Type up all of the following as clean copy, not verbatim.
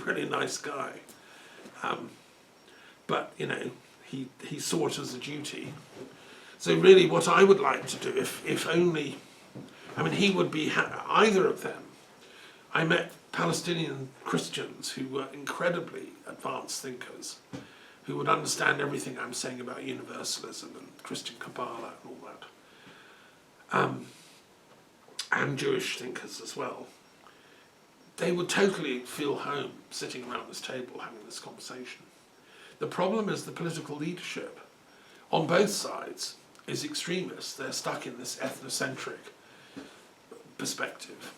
pretty nice guy. But, you know, he saw it as a duty. So really what I would like to do, if only, I mean, he would be, either of them. I met Palestinian Christians who were incredibly advanced thinkers, who would understand everything I'm saying about universalism and Christian Kabbalah and all that. And Jewish thinkers as well. They would totally feel home sitting around this table having this conversation. The problem is the political leadership on both sides is extremist. They're stuck in this ethnocentric perspective,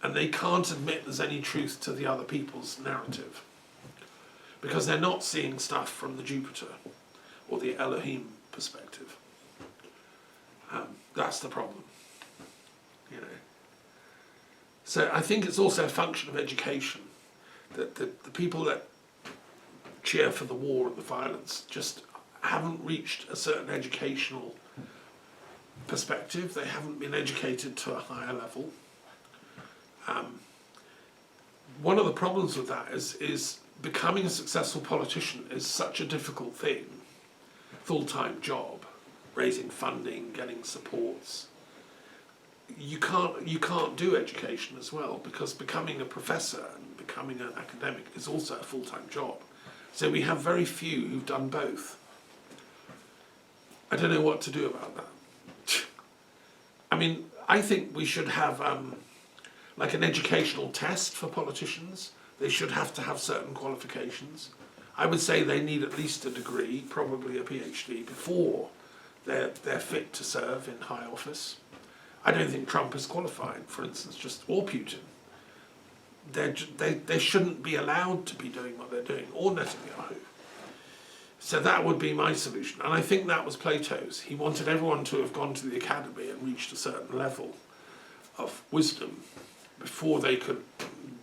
and they can't admit there's any truth to the other people's narrative because they're not seeing stuff from the Jupiter or the Elohim perspective. That's the problem, you know. So I think it's also a function of education, that the people that cheer for the war and the violence just haven't reached a certain educational perspective. They haven't been educated to a higher level. One of the problems with that is becoming a successful politician is such a difficult thing. Full-time job, raising funding, getting supports. You can't do education as well, because becoming a professor and becoming an academic is also a full-time job. So we have very few who've done both. I don't know what to do about that. I mean, I think we should have like an educational test for politicians. They should have to have certain qualifications. I would say they need at least a degree, probably a PhD, before they're fit to serve in high office. I don't think Trump is qualified, for instance, or Putin. They shouldn't be allowed to be doing what they're doing, or Netanyahu. So that would be my solution. And I think that was Plato's. He wanted everyone to have gone to the academy and reached a certain level of wisdom before they could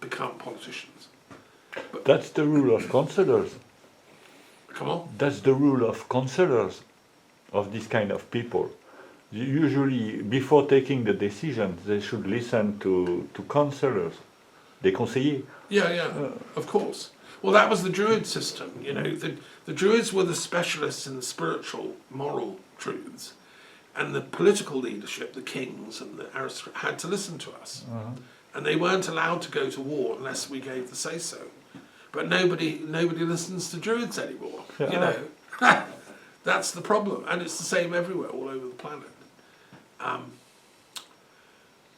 become politicians. But that's the rule of counselors. Come on? That's the rule of counselors, of this kind of people. Usually, before taking the decision, they should listen to counselors, des conseillers. Yeah, of course. Well, that was the Druid system, you know. The Druids were the specialists in the spiritual, moral truths, and the political leadership, the kings and the aristocrats, had to listen to us. And they weren't allowed to go to war unless we gave the say-so. But nobody listens to Druids anymore, you know. That's the problem, and it's the same everywhere, all over the planet.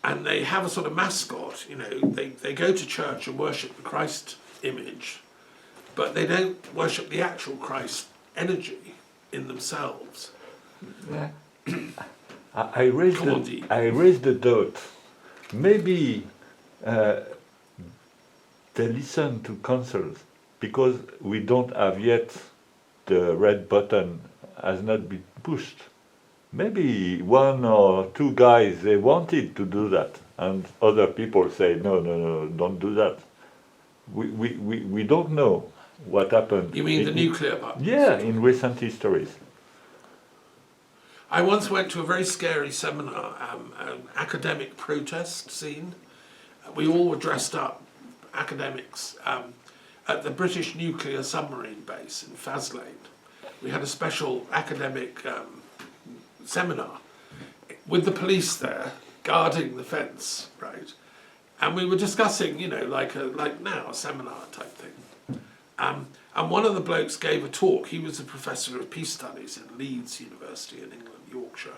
And they have a sort of mascot, you know. They go to church and worship the Christ image, but they don't worship the actual Christ energy in themselves. I raised the doubt. Maybe they listen to counsels because we don't have yet the red button has not been pushed. Maybe one or two guys, they wanted to do that, and other people say, no, don't do that. We don't know what happened. You mean the nuclear button? Yeah, in recent histories. I once went to a very scary seminar, an academic protest scene. We all were dressed up, academics, at the British nuclear submarine base in Faslane. We had a special academic seminar with the police there guarding the fence, right? And we were discussing, you know, like now, a seminar type thing. And one of the blokes gave a talk. He was a professor of peace studies in Leeds University in England, Yorkshire.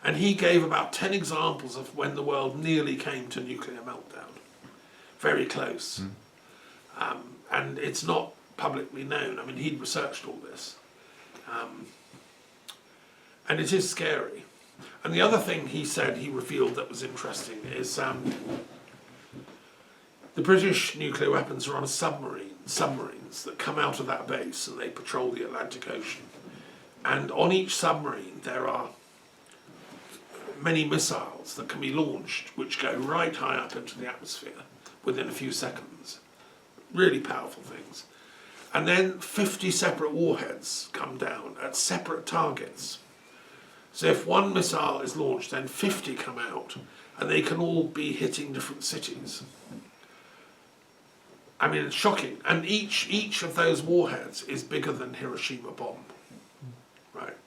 And he gave about 10 examples of when the world nearly came to nuclear meltdown. Very close. And it's not publicly known. I mean, he'd researched all this. And it is scary. And the other thing he said, he revealed that was interesting is the British nuclear weapons are on submarines that come out of that base and they patrol the Atlantic Ocean. And on each submarine there are many missiles that can be launched which go right high up into the atmosphere within a few seconds. Really powerful things. And then 50 separate warheads come down at separate targets. So if one missile is launched, then 50 come out, and they can all be hitting different cities. I mean, it's shocking. And each of those warheads is bigger than Hiroshima bomb. Right?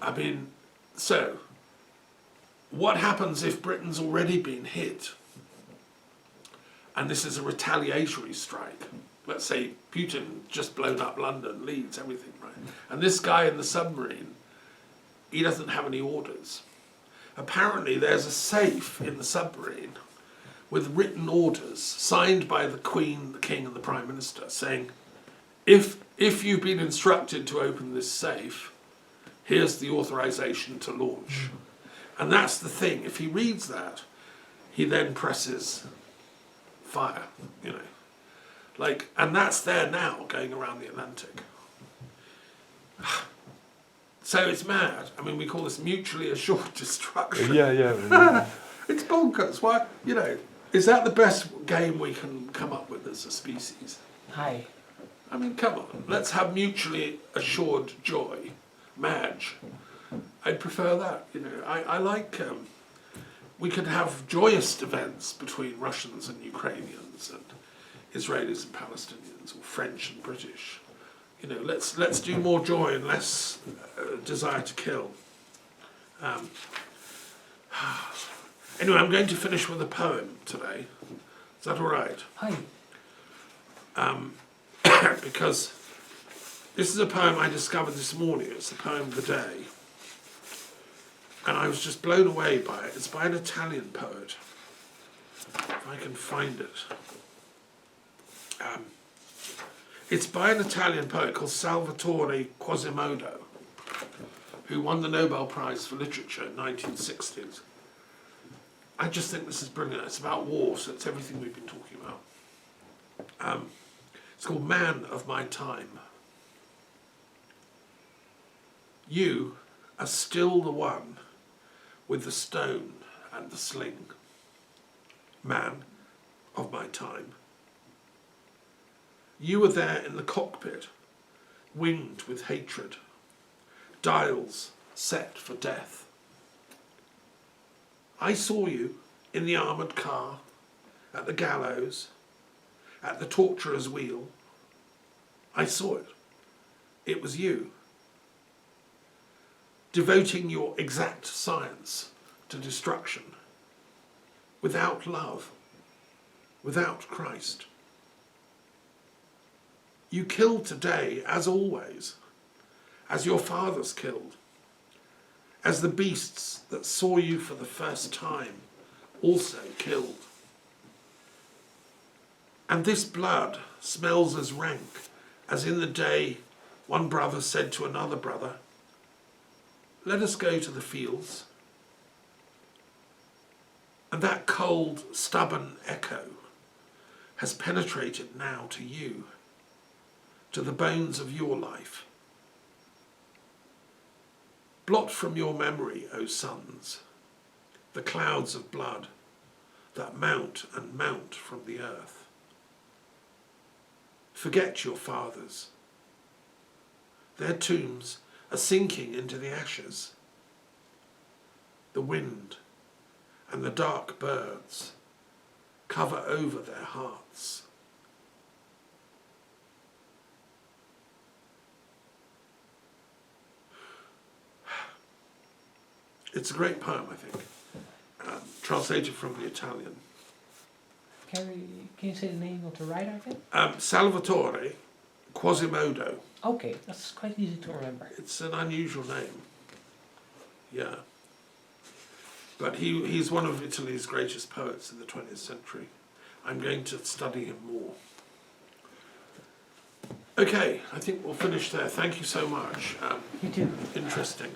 I mean, so, what happens if Britain's already been hit? And this is a retaliatory strike. Let's say Putin just blown up London, Leeds, everything, right? And this guy in the submarine, he doesn't have any orders. Apparently there's a safe in the submarine with written orders signed by the Queen, the King and the Prime Minister saying, if you've been instructed to open this safe, here's the authorization to launch. And that's the thing, if he reads that, he then presses fire, you know. Like, and that's there now, going around the Atlantic. So it's mad. I mean, we call this mutually assured destruction. Yeah. It's bonkers. Why, you know, is that the best game we can come up with as a species? Hi. I mean, come on, let's have mutually assured joy. Madge. I'd prefer that, you know. I like, we could have joyous events between Russians and Ukrainians and Israelis and Palestinians, or French and British. You know, let's do more joy and less desire to kill. Anyway, I'm going to finish with a poem today. Is that all right? Hi. Because this is a poem I discovered this morning. It's the poem of the day. And I was just blown away by it. It's by an Italian poet. If I can find it. It's by an Italian poet called Salvatore Quasimodo, who won the Nobel Prize for Literature in the 1960s. I just think this is brilliant. It's about war, so it's everything we've been talking about. It's called Man of My Time. You are still the one with the stone and the sling. Man of my time. You were there in the cockpit, winged with hatred, dials set for death. I saw you in the armoured car, at the gallows, at the torturer's wheel. I saw it. It was you. Devoting your exact science to destruction, without love, without Christ. You killed today, as always, as your fathers killed, as the beasts that saw you for the first time also killed. And this blood smells as rank as in the day one brother said to another brother, let us go to the fields. And that cold, stubborn echo has penetrated now to you, to the bones of your life. Blot from your memory, O sons, the clouds of blood that mount and mount from the earth. Forget your fathers. Their tombs are sinking into the ashes. The wind and the dark birds cover over their hearts. It's a great poem, I think, translated from the Italian. Can you say the name of the writer again? Salvatore Quasimodo. Okay, that's quite easy to remember. It's an unusual name. Yeah. But he's one of Italy's greatest poets in the 20th century. I'm going to study him more. Okay, I think we'll finish there. Thank you so much. You too. Interesting.